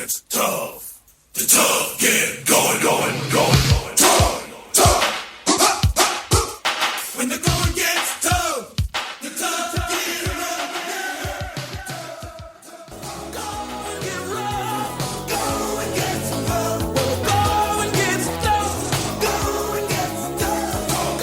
gets tough, the tough get going. Tough. When the going gets tough, the tough get rough. Going get rough, going gets rough. Going gets tough, going gets tough.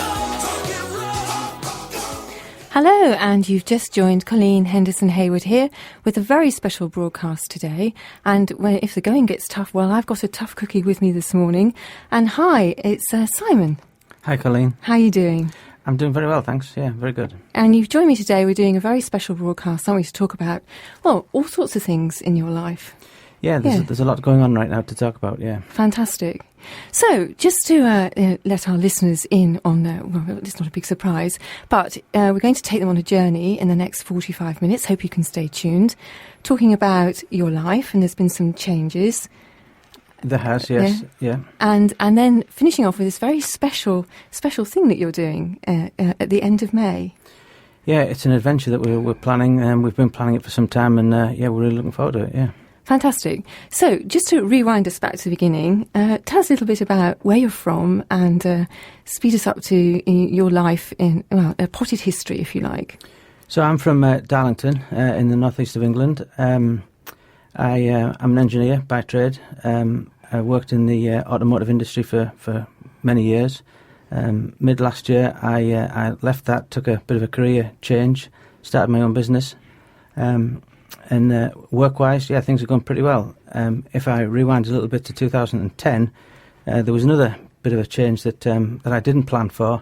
Get rough. Hello, and you've just joined Colleen Henderson-Heywood here with a very special broadcast today. And if the going gets tough, well, I've got a tough cookie with me this morning. And hi, it's Simon. Hi, Colleen. How are you doing? I'm doing very well, thanks. Yeah, very good. And you've joined me today. We're doing a very special broadcast, aren't we, to talk about, well, all sorts of things in your life. Yeah, there's a lot going on right now to talk about, yeah. Fantastic. So, just to let our listeners in on, well, it's not a big surprise, but we're going to take them on a journey in the next 45 minutes. Hope you can stay tuned. Talking about your life, and there's been some changes. There has, yes, yeah. And then finishing off with this very special thing that you're doing at the end of May. Yeah, it's an adventure that we're planning, and we've been planning it for some time, and we're really looking forward to it, yeah. Fantastic. So, just to rewind us back to the beginning, tell us a little bit about where you're from and speed us up to your life in, well, a potted history, if you like. So I'm from Darlington in the northeast of England. I'm an engineer by trade. I worked in the automotive industry for many years. Mid last year, I left that, took a bit of a career change, started my own business. And work-wise, yeah, things are going pretty well. If I rewind a little bit to 2010, there was another bit of a change that I didn't plan for.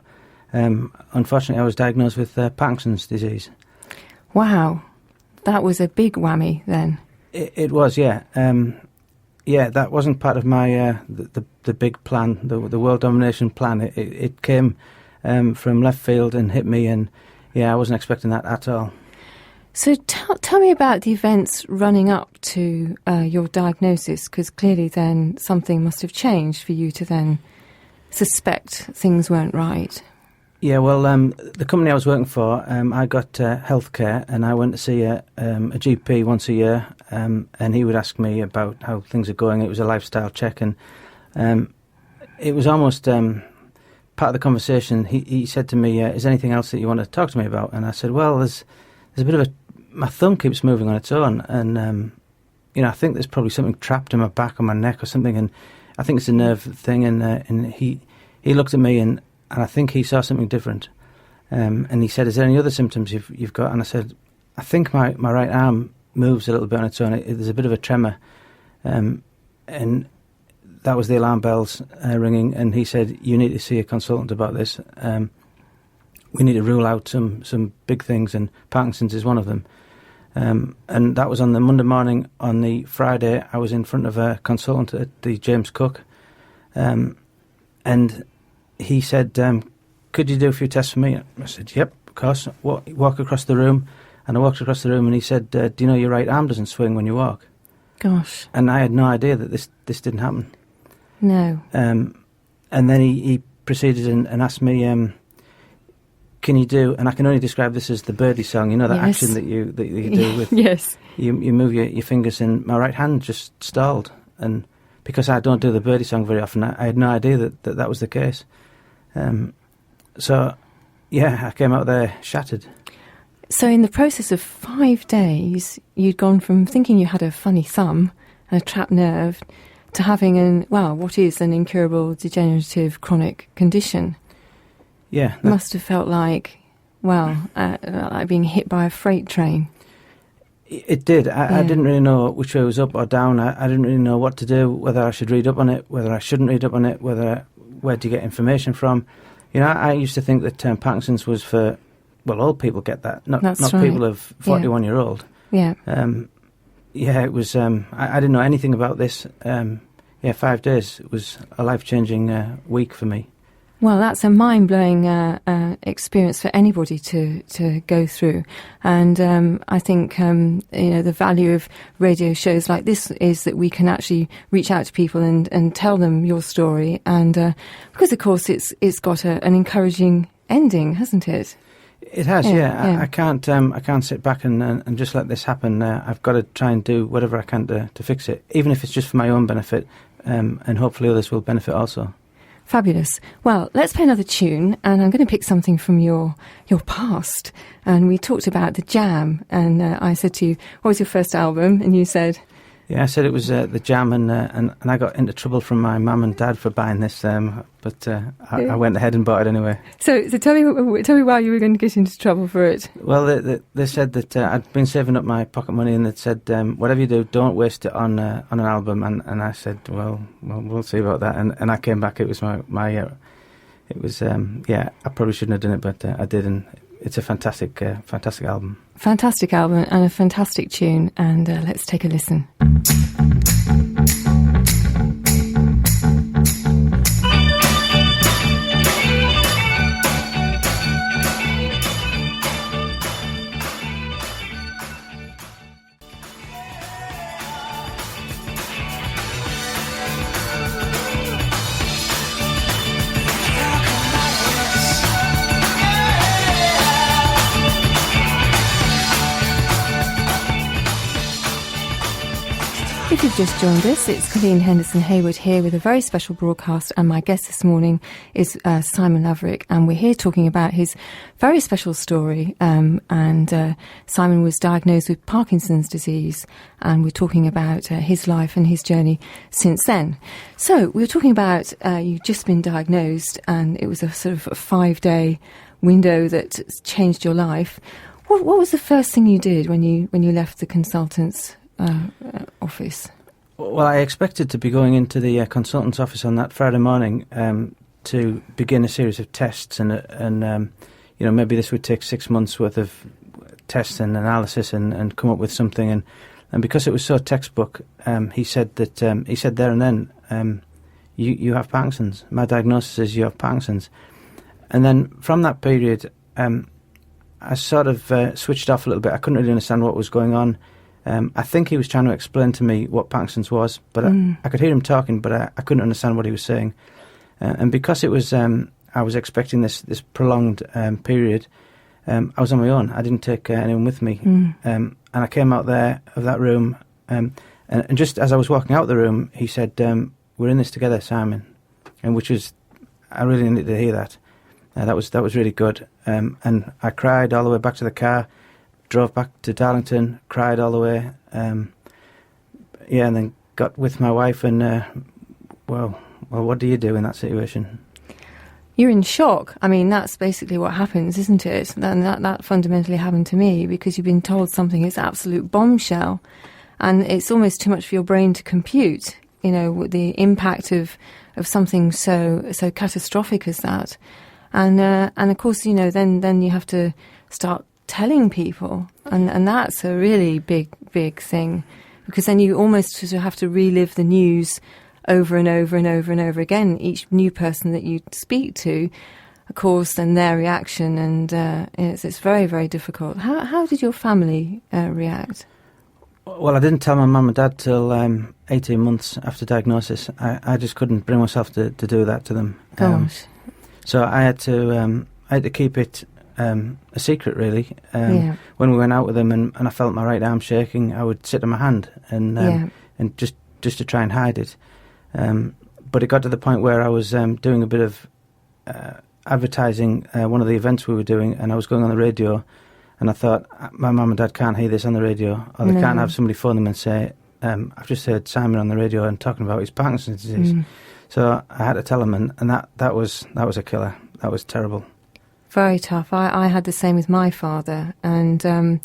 Unfortunately, I was diagnosed with Parkinson's disease. Wow, that was a big whammy then. It was, yeah. Yeah, that wasn't part of my the big plan, the world domination plan. It came from left field and hit me, and yeah, I wasn't expecting that at all. So tell me about the events running up to your diagnosis, because clearly then something must have changed for you to then suspect things weren't right. Yeah, well, the company I was working for, I got healthcare, and I went to see a GP once a year, and he would ask me about how things are going. It was a lifestyle check, and it was almost part of the conversation. He said to me, is there anything else that you want to talk to me about? And I said, well, there's a bit of my thumb keeps moving on its own, and I think there's probably something trapped in my back or my neck or something, and I think it's a nerve thing. And he looked at me, and I think he saw something different, and he said, "Is there any other symptoms you've got?" And I said, "I think my right arm moves a little bit on its own. There's a bit of a tremor," and that was the alarm bells ringing. And he said, "You need to see a consultant about this. We need to rule out some big things, and Parkinson's is one of them." And that was on the Monday morning. On the Friday, I was in front of a consultant at the James Cook, and he said, "Could you do a few tests for me?" I said, "Yep, of course." Walk across the room, and I walked across the room, and he said, "Do you know your right arm doesn't swing when you walk?" Gosh. And I had no idea that this didn't happen. No. And then he proceeded and asked me, "Can you do?" And I can only describe this as the birdie song. You know that yes. action that you do with yes. You move your fingers, and my right hand just stalled, and because I don't do the birdie song very often, I had no idea that was the case. So, yeah, I came out there shattered. So in the process of 5 days, you'd gone from thinking you had a funny thumb and a trapped nerve to having what is an incurable degenerative chronic condition. Yeah. It must have felt like, like being hit by a freight train. It did. I didn't really know which way was up or down. I didn't really know what to do, whether I should read up on it, whether I shouldn't read up on it, where to get information from. I used to think that Parkinson's was for, old people get that, not right. people of 41-year-old. Yeah. It was, I didn't know anything about this. 5 days, it was a life-changing week for me. Well, that's a mind-blowing experience for anybody to go through. And I think, the value of radio shows like this is that we can actually reach out to people and tell them your story. And because, of course, it's got an encouraging ending, hasn't it? It has, yeah. I can't sit back and just let this happen. I've got to try and do whatever I can to fix it, even if it's just for my own benefit, and hopefully others will benefit also. Fabulous. Well, let's play another tune, and I'm going to pick something from your past. And we talked about the Jam, and I said to you, what was your first album? And you said... Yeah, I said it was the Jam, and I got into trouble from my mum and dad for buying this, but I went ahead and bought it anyway. So tell me why you were going to get into trouble for it. Well, they said that I'd been saving up my pocket money, and they said, whatever you do, don't waste it on an album. And I said, well, we'll see about that. And I came back. It was I probably shouldn't have done it, but I did, and it's a fantastic album. Fantastic album and a fantastic tune, and let's take a listen. If you've just joined us, it's Colleen Henderson-Heywood here with a very special broadcast, and my guest this morning is Simon Laverick, and we're here talking about his very special story. Simon was diagnosed with Parkinson's disease, and we're talking about his life and his journey since then. So we were talking about you've just been diagnosed, and it was a sort of a 5-day window that changed your life. What was the first thing you did when you left the consultant's office? Well, I expected to be going into the consultant's office on that Friday morning to begin a series of tests, and maybe this would take 6 months worth of tests and analysis and come up with something. And because it was so textbook, he said there and then, you have Parkinson's. My diagnosis is you have Parkinson's. And then from that period, I sort of switched off a little bit. I couldn't really understand what was going on. I think he was trying to explain to me what Parkinson's was, but I could hear him talking, but I couldn't understand what he was saying. And because it was, I was expecting this prolonged period, I was on my own. I didn't take anyone with me. And I came out there of that room, and just as I was walking out the room, he said, "We're in this together, Simon," and which was, I really needed to hear that. That was really good. And I cried all the way back to the car. Drove back to Darlington, cried all the way, and then got with my wife, and well, what do you do in that situation? You're in shock. I mean, that's basically what happens, isn't it? That fundamentally happened to me, because you've been told something is absolute bombshell, and it's almost too much for your brain to compute, the impact of something so catastrophic as that. And of course, then you have to start telling people, and that's a really big thing, because then you almost sort of have to relive the news over and over and over and over again. Each new person that you speak to, of course, and their reaction, and it's very, very difficult. How did your family react? Well, I didn't tell my mum and dad till 18 months after diagnosis. I just couldn't bring myself to do that to them. Gosh. So I had to keep it a secret, really. When we went out with them, and I felt my right arm shaking, I would sit on my hand and just to try and hide it. But it got to the point where I was doing a bit of advertising one of the events we were doing, and I was going on the radio, and I thought, my mum and dad can't hear this on the radio, or they can't have somebody phone them and say, I've just heard Simon on the radio and talking about his Parkinson's disease. So I had to tell them, and that was a killer. That was terrible. Very tough. I had the same with my father, and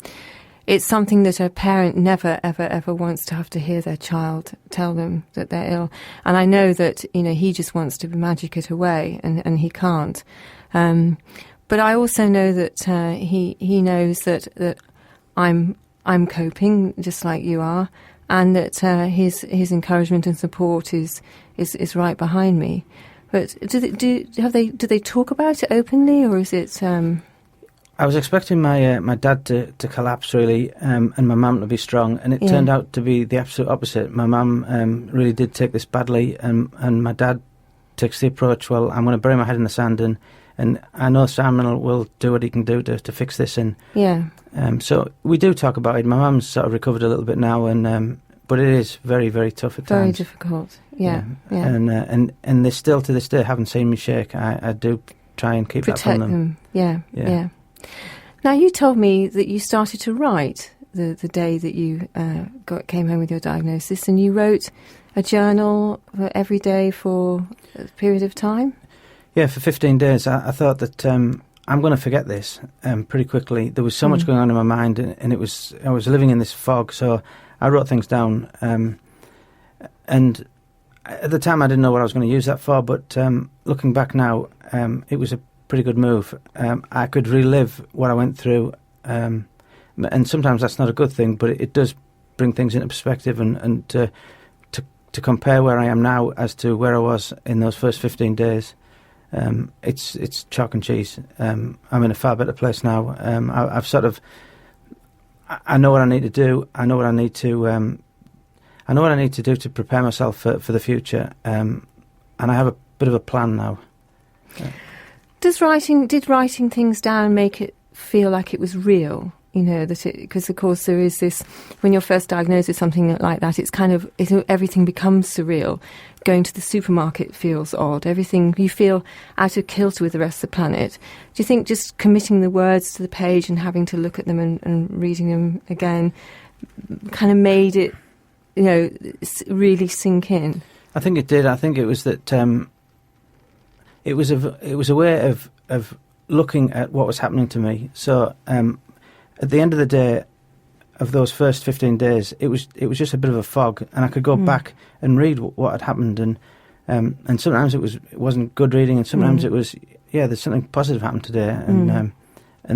it's something that a parent never, ever, ever wants to have to hear their child tell them that they're ill. And I know that, he just wants to magic it away, and he can't. But I also know that he knows that I'm coping just like you are, and that his encouragement and support is right behind me. But do they talk about it openly, or is it? I was expecting my dad to collapse, really, and my mum to be strong, and it turned out to be the absolute opposite. My mum really did take this badly, and my dad takes the approach, well, I'm going to bury my head in the sand, and and I know Simon will do what he can do to fix this. And Yeah. so we do talk about it. My mum's sort of recovered a little bit now, and but it is very, very tough at Very times. difficult. Yeah. Yeah. And they still to this day haven't seen me shake. I do try and keep that Protect from them. Yeah. Yeah. Yeah. Now, you told me that you started to write the day that you came home with your diagnosis, and you wrote a journal every day for a period of time? Yeah, for 15 days. I thought that I'm going to forget this pretty quickly. There was so much going on in my mind, and I was living in this fog, so I wrote things down. And at the time, I didn't know what I was going to use that for, but looking back now, it was a pretty good move. I could relive what I went through, and sometimes that's not a good thing, but it does bring things into perspective, and to compare where I am now as to where I was in those first 15 days. It's chalk and cheese. I'm in a far better place now. I've sort of, I know what I need to do. I know what I need to do to prepare myself for the future. And I have a bit of a plan now. Did writing things down make it feel like it was real? You know, because of course there is this, when you're first diagnosed with something like that, everything becomes surreal. Going to the supermarket feels odd. Everything, you feel out of kilter with the rest of the planet. Do you think just committing the words to the page and having to look at them and reading them again kind of made it, you know, really sink in? I think it did. I think it was that it was a way of looking at what was happening to me. So at the end of the day, of those first 15 days, it was just a bit of a fog, and I could go back and read what had happened, and sometimes it wasn't good reading, and sometimes it was, there's something positive happened today, and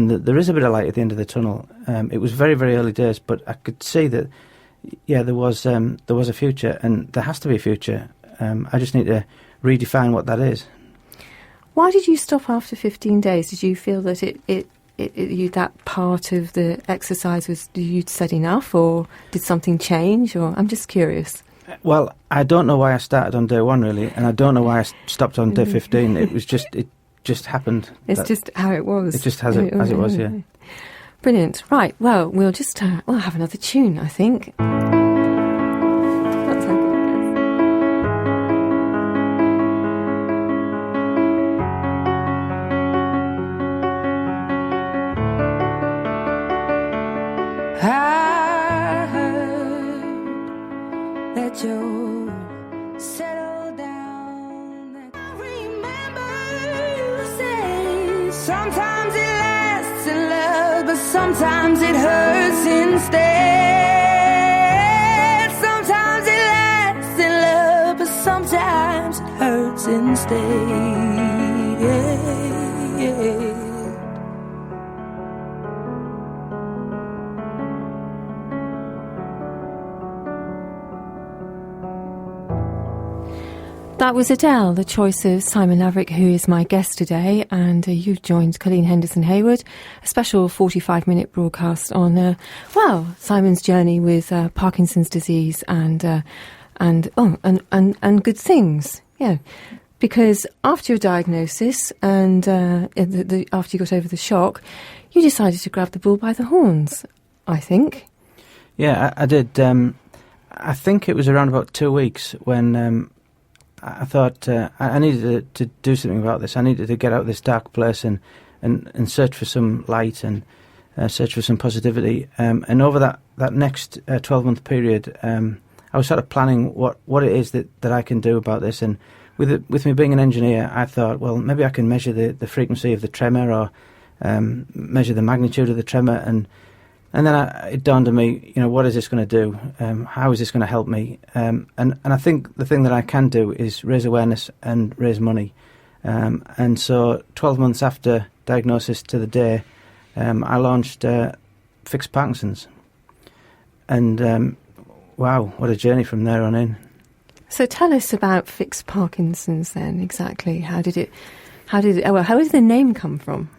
there is a bit of light at the end of the tunnel. It was very, very early days, but I could see that there was a future, and there has to be a future. I just need to redefine what that is. Why did you stop after 15 days? Did you feel that that part of the exercise was, you'd said enough, or did something change? Or I'm just curious. Well, I don't know why I started on day 1 really, and I don't know why I stopped on day 15. It just happened. It's just how it was. It just as it was, yeah. Brilliant. Right. Well, we'll just we'll have another tune, I think. That's okay. I heard that you settled down. I remember you say sometimes it lasts in love, but sometimes it hurts instead. Sometimes it lasts in love, but sometimes it hurts instead. Yeah. That was Adele, the choice of Simon Laverick, who is my guest today, and you've joined Colleen Henderson-Heywood, a special 45-minute broadcast on, Simon's journey with Parkinson's disease and good things. Yeah, because after your diagnosis and after you got over the shock, you decided to grab the bull by the horns, I think. Yeah, I did. I think it was around about 2 weeks when I thought I needed to do something about this. I needed to get out of this dark place and search for some light and search for some positivity. And over that next 12-month period, I was sort of planning what it is that I can do about this. And with me being an engineer, I thought, well, maybe I can measure the frequency of the tremor or measure the magnitude of the tremor. And then it dawned on me, what is this going to do? How is this going to help me? And I think the thing that I can do is raise awareness and raise money. And so 12 months after diagnosis to the day, I launched Fix Parkinson's. And wow, what a journey from there on in. So tell us about Fix Parkinson's then, exactly. How did the name come from?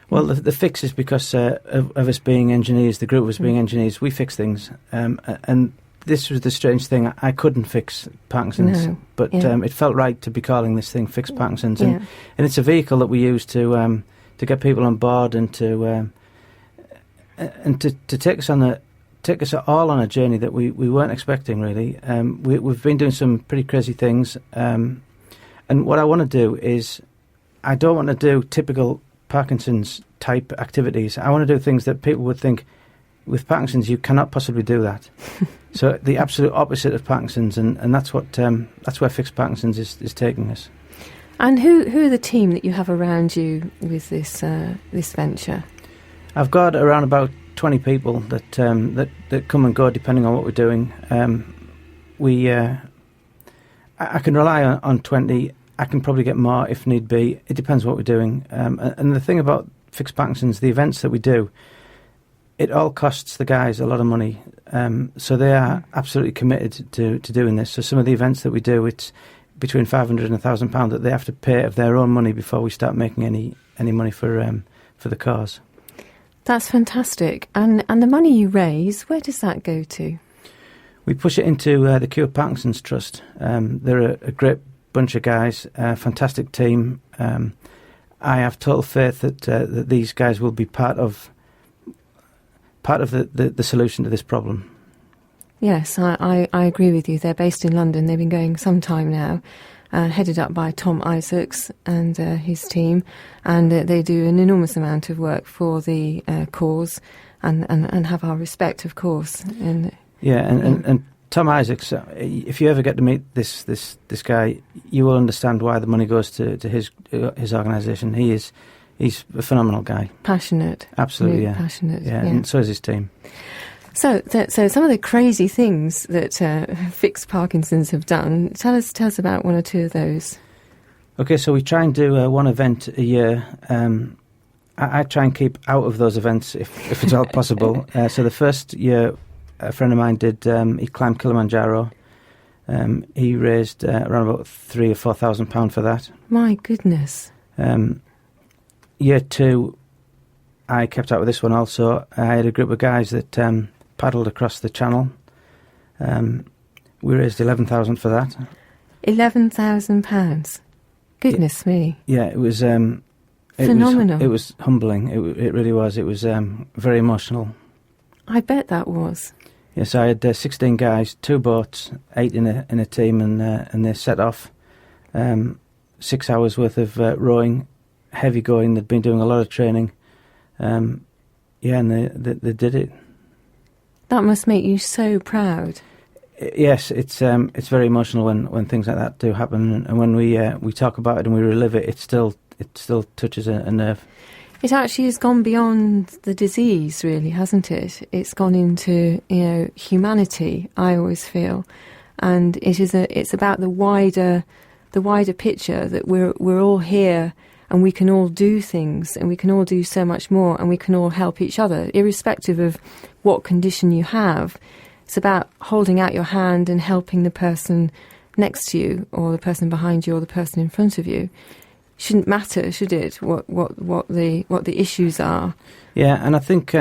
Well, the fix is because of us being engineers, the group of us being engineers, we fix things. And this was the strange thing. I couldn't fix Parkinson's, No. but Yeah. it felt right to be calling this thing Fix Parkinson's, and, Yeah. and it's a vehicle that we use to get people on board and to take us all on a journey that we weren't expecting really. We've been doing some pretty crazy things, and what I want to do is, I don't want to do typical Parkinson's type activities. I want to do things that people would think, with Parkinson's you cannot possibly do that. So the absolute opposite of Parkinson's, and that's where Fix Parkinson's is taking us. And who are the team that you have around you with this venture? I've got around about 20 people that come and go depending on what we're doing. I can rely on 20. I can probably get more if need be. It depends what we're doing. And the thing about Fix Parkinson's, the events that we do, it all costs the guys a lot of money. So they are absolutely committed to doing this. So some of the events that we do, it's between £500 and £1,000 that they have to pay of their own money before we start making any money for the cause. That's fantastic. And the money you raise, where does that go to? We push it into the Cure Parkinson's Trust. They're a great bunch of guys, a fantastic team. I have total faith that these guys will be part of the solution to this problem. Yes, I agree with you. They're based in London. They've been going some time now, headed up by Tom Isaacs and his team, and they do an enormous amount of work for the cause, and have our respect, of course. And Tom Isaacs, if you ever get to meet this guy, you will understand why the money goes to his organisation. He's a phenomenal guy. Passionate. Absolutely, really yeah. Passionate. Yeah, and so is his team. So some of the crazy things that Fix Parkinson's have done, tell us about one or two of those. Okay, so we try and do one event a year. I try and keep out of those events if it's all possible. So the first year, a friend of mine he climbed Kilimanjaro. He raised around about £3,000 or £4,000 for that. My goodness. Year two, I kept out with this one also. I had a group of guys that paddled across the channel. We raised £11,000 for that. £11,000. Goodness me. Yeah, it was phenomenal. It was humbling. It really was. It was very emotional. I bet that was. Yes, I had 16 guys, 2 boats, 8 in a team, and they set off. 6 hours worth of rowing, heavy going. They'd been doing a lot of training. And they did it. That must make you so proud. Yes, it's very emotional when things like that do happen, and when we talk about it and we relive it, it still touches a nerve. It actually has gone beyond the disease, really, hasn't it? It's gone into humanity. I always feel, and it's about the wider picture that we're all here. And we can all do things, and we can all do so much more, and we can all help each other, irrespective of what condition you have. It's about holding out your hand and helping the person next to you, or the person behind you, or the person in front of you. Shouldn't matter, should it? What the issues are? Yeah, and I think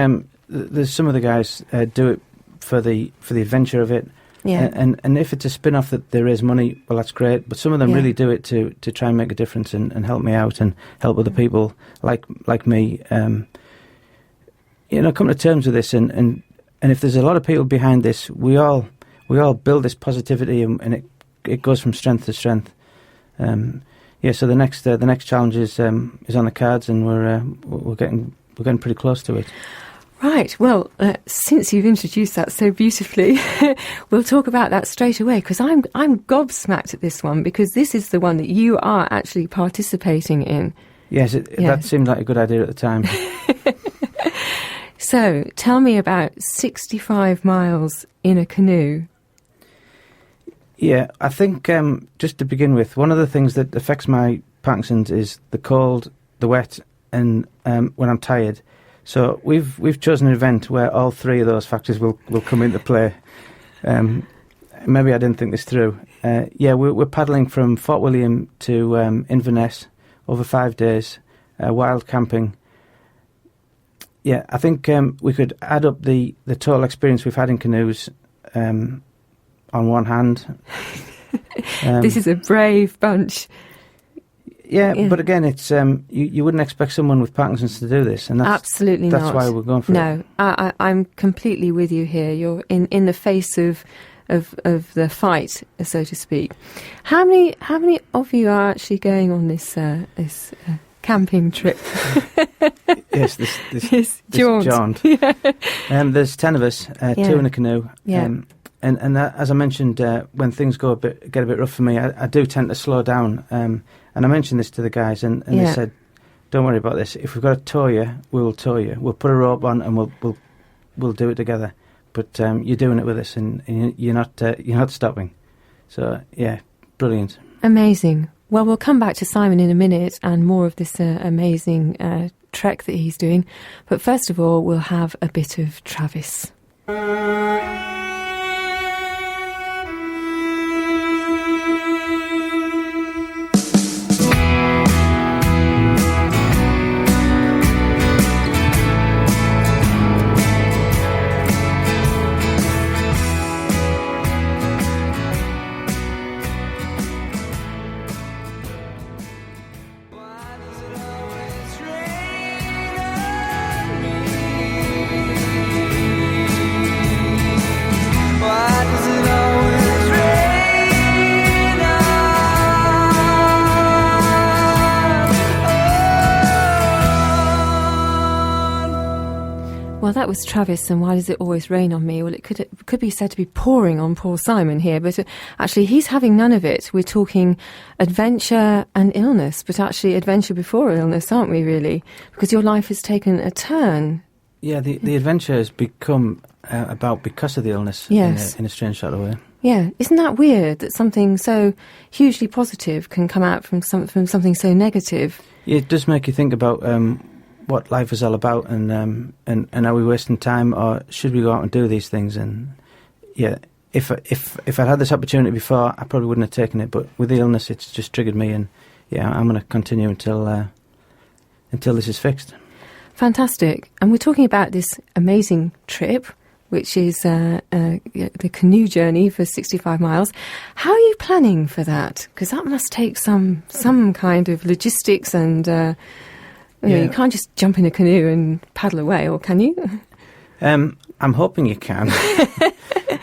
there's some of the guys do it for the adventure of it. Yeah. And if it's a spin-off that there is money, well, that's great. But some of them really do it to try and make a difference and help me out and help other people like me. Come to terms with this. And if there's a lot of people behind this, we all build this positivity, and it goes from strength to strength. So the next challenge is on the cards, and we're getting pretty close to it. Right, well, since you've introduced that so beautifully, we'll talk about that straight away, because I'm gobsmacked at this one, because this is the one that you are actually participating in. Yes, that seemed like a good idea at the time. So, tell me about 65 miles in a canoe. Yeah, I think just to begin with, one of the things that affects my Parkinson's is the cold, the wet, and when I'm tired. So we've chosen an event where all 3 of those factors will come into play. Maybe I didn't think this through. We're paddling from Fort William to Inverness over 5 days, wild camping. Yeah, I think we could add up the total experience we've had in canoes. on one hand. This is a brave bunch. Yeah, but again, it's you wouldn't expect someone with Parkinson's to do this, and that's not. why we're going for it. No, I'm completely with you here. You're in the face of the fight, so to speak. How many of you are actually going on this camping trip? Yes, this jaunt. Yeah. There's 10 of us, 2 in a canoe. Yeah. And as I mentioned, when things get a bit rough for me, I do tend to slow down. And I mentioned this to the guys, and they said, "Don't worry about this. If we've got to tow you, we will tow you. We'll put a rope on, and we'll do it together. But you're doing it with us, and you're not stopping." So yeah, brilliant. Amazing. Well, we'll come back to Simon in a minute and more of this amazing trek that he's doing. But first of all, we'll have a bit of Travis. Well, that was Travis, and why does it always rain on me? Well, it could be said to be pouring on poor Simon here, but actually he's having none of it. We're talking adventure and illness, but actually adventure before illness, aren't we, really? Because your life has taken a turn. Yeah, the adventure has become about because of the illness. Yes. In a strange sort of way. Yeah, isn't that weird that something so hugely positive can come out from something so negative? Yeah, it does make you think about what life is all about, and are we wasting time, or should we go out and do these things? And yeah, if I'd had this opportunity before, I probably wouldn't have taken it. But with the illness, it's just triggered me, and yeah, I'm going to continue until this is fixed. Fantastic. And we're talking about this amazing trip, which is the canoe journey for 65 miles. How are you planning for that? Because that must take some kind of logistics, and you can't just jump in a canoe and paddle away, or can you? I'm hoping you can.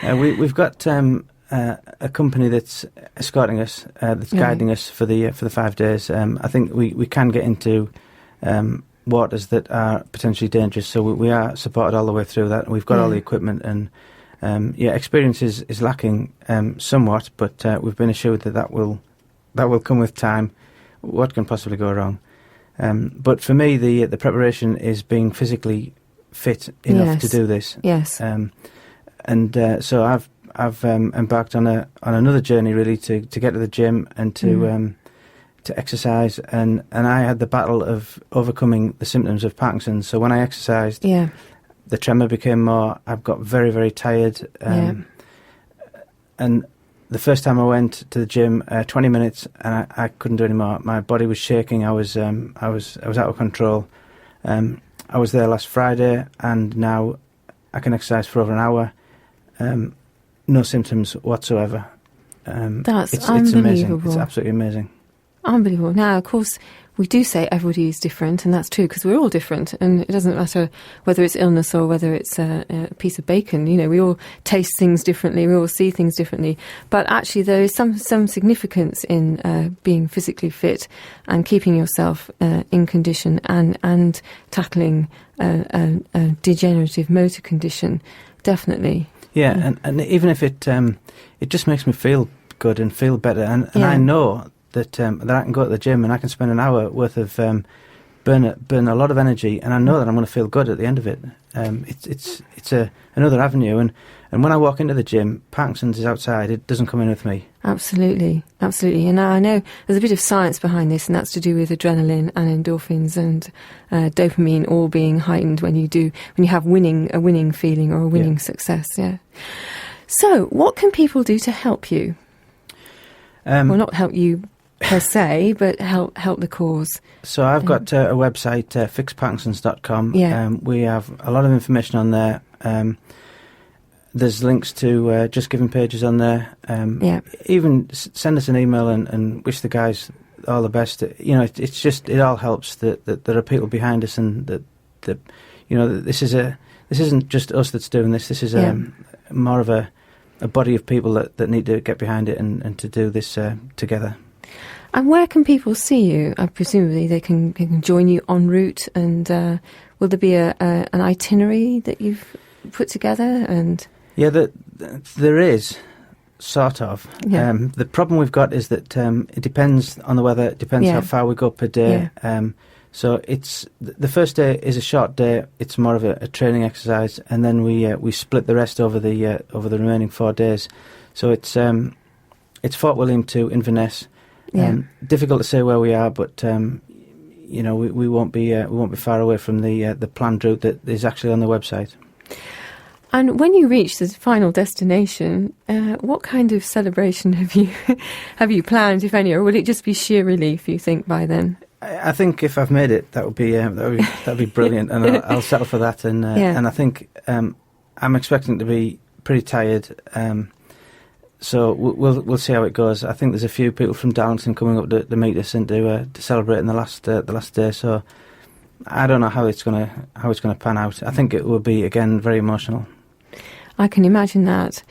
We've got a company that's escorting us, that's guiding us for the 5 days. I think we can get into waters that are potentially dangerous, so we are supported all the way through that. We've got all the equipment, and experience is lacking somewhat, but we've been assured that will come with time. What can possibly go wrong? But for me, the preparation is being physically fit enough to do this. Yes. So I've embarked on another journey, really, to get to the gym and to exercise, and I had the battle of overcoming the symptoms of Parkinson's. So when I exercised, the tremor became more. I've got very, very tired, and the first time I went to the gym, 20 minutes, and I couldn't do any more. My body was shaking. I was out of control. I was there last Friday, and now I can exercise for over an hour. No symptoms whatsoever. That's it's unbelievable. amazing. It's absolutely amazing. Unbelievable. Now, of course, we do say everybody is different, and that's true, because we're all different, and it doesn't matter whether it's illness or whether it's a piece of bacon. You know, we all taste things differently, we all see things differently. But actually, there is some significance in being physically fit and keeping yourself in condition and tackling a degenerative motor condition. Definitely. Yeah, and even if it just makes me feel good and feel better, and I know that I can go to the gym and I can spend an hour worth of burn a lot of energy, and I know that I'm going to feel good at the end of it. It's another avenue, and when I walk into the gym, Parkinson's is outside; it doesn't come in with me. Absolutely. And I know there's a bit of science behind this, and that's to do with adrenaline and endorphins and dopamine all being heightened when you have a winning feeling or a winning success. Yeah. So, what can people do to help you? Well, not help you per se, but help the cause. So I've got a website, fixparkinsons.com. Yeah. We have a lot of information on there. there's links to Just Giving pages on there. Even send us an email and wish the guys all the best. It's just, it all helps that there are people behind us, and that this isn't just us that's doing this. This is more of a body of people that need to get behind it and to do this together. And where can people see you? Presumably they can join you en route, and will there be an itinerary that you've put together? And there is, sort of. Yeah. The problem we've got is that it depends on the weather. It depends how far we go per day. Yeah. So it's the first day is a short day. It's more of a training exercise, and then we split the rest over the remaining 4 days. So it's Fort William to Inverness. Difficult to say where we are, but we won't be far away from the planned route that is actually on the website. And when you reach the final destination, what kind of celebration have you planned, if any, or will it just be sheer relief, you think, by then? I think if I've made it, that would be brilliant, and I'll settle for that. And I think I'm expecting to be pretty tired. So we'll see how it goes. I think there's a few people from Darlington coming up to meet us and to celebrate in the last day. So I don't know how it's gonna pan out. I think it will be, again, very emotional. I can imagine that.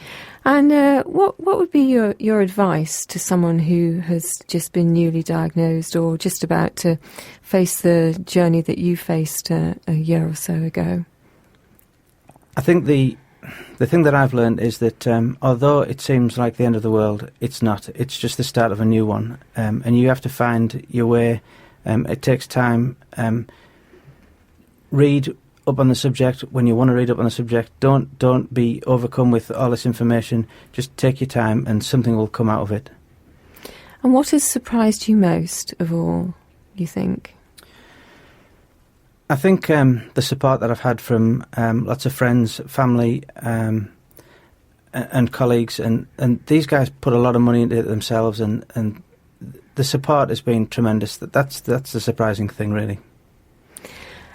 And what would be your advice to someone who has just been newly diagnosed, or just about to face the journey that you faced a year or so ago? I think the thing that I've learned is that although it seems like the end of the world, it's not. It's just the start of a new one, and you have to find your way. It takes time. Read up on the subject when you want to read up on the subject. Don't be overcome with all this information. Just take your time, and something will come out of it. And what has surprised you most of all, you think? I think the support that I've had from lots of friends, family, and colleagues, and these guys put a lot of money into it themselves, and the support has been tremendous. That's the surprising thing, really.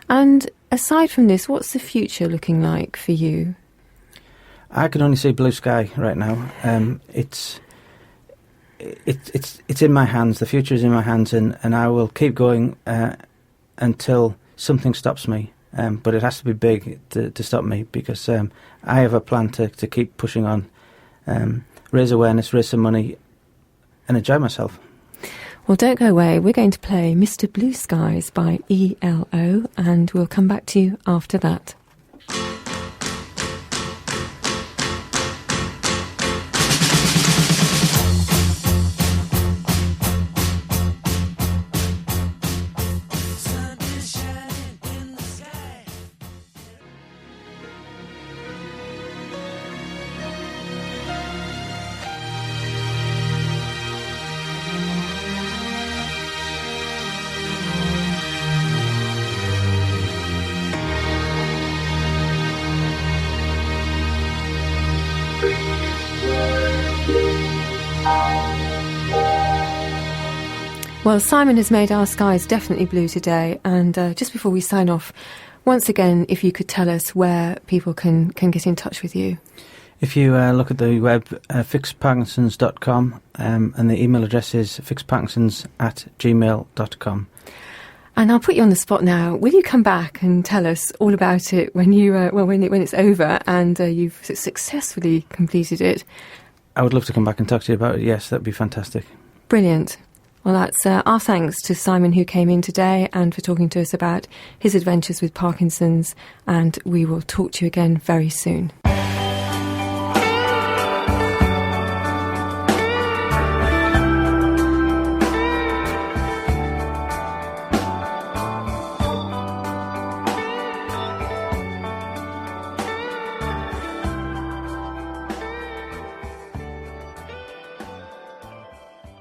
And aside from this, what's the future looking like for you? I can only see blue sky right now. It's in my hands. The future is in my hands, and I will keep going until something stops me. But it has to be big to stop me, because I have a plan to keep pushing on, raise awareness, raise some money, and enjoy myself. Well, don't go away. We're going to play Mr. Blue Skies by ELO, and we'll come back to you after that. Well, Simon has made our skies definitely blue today, and just before we sign off, once again, if you could tell us where people can get in touch with you. If you look at the web, fixparkinsons.com, and the email address is fixparkinsons@gmail.com. And I'll put you on the spot now. Will you come back and tell us all about it when when it's over and you've successfully completed it? I would love to come back and talk to you about it. Yes, that'd be fantastic. Brilliant. Well, that's our thanks to Simon, who came in today, and for talking to us about his adventures with Parkinson's. And we will talk to you again very soon.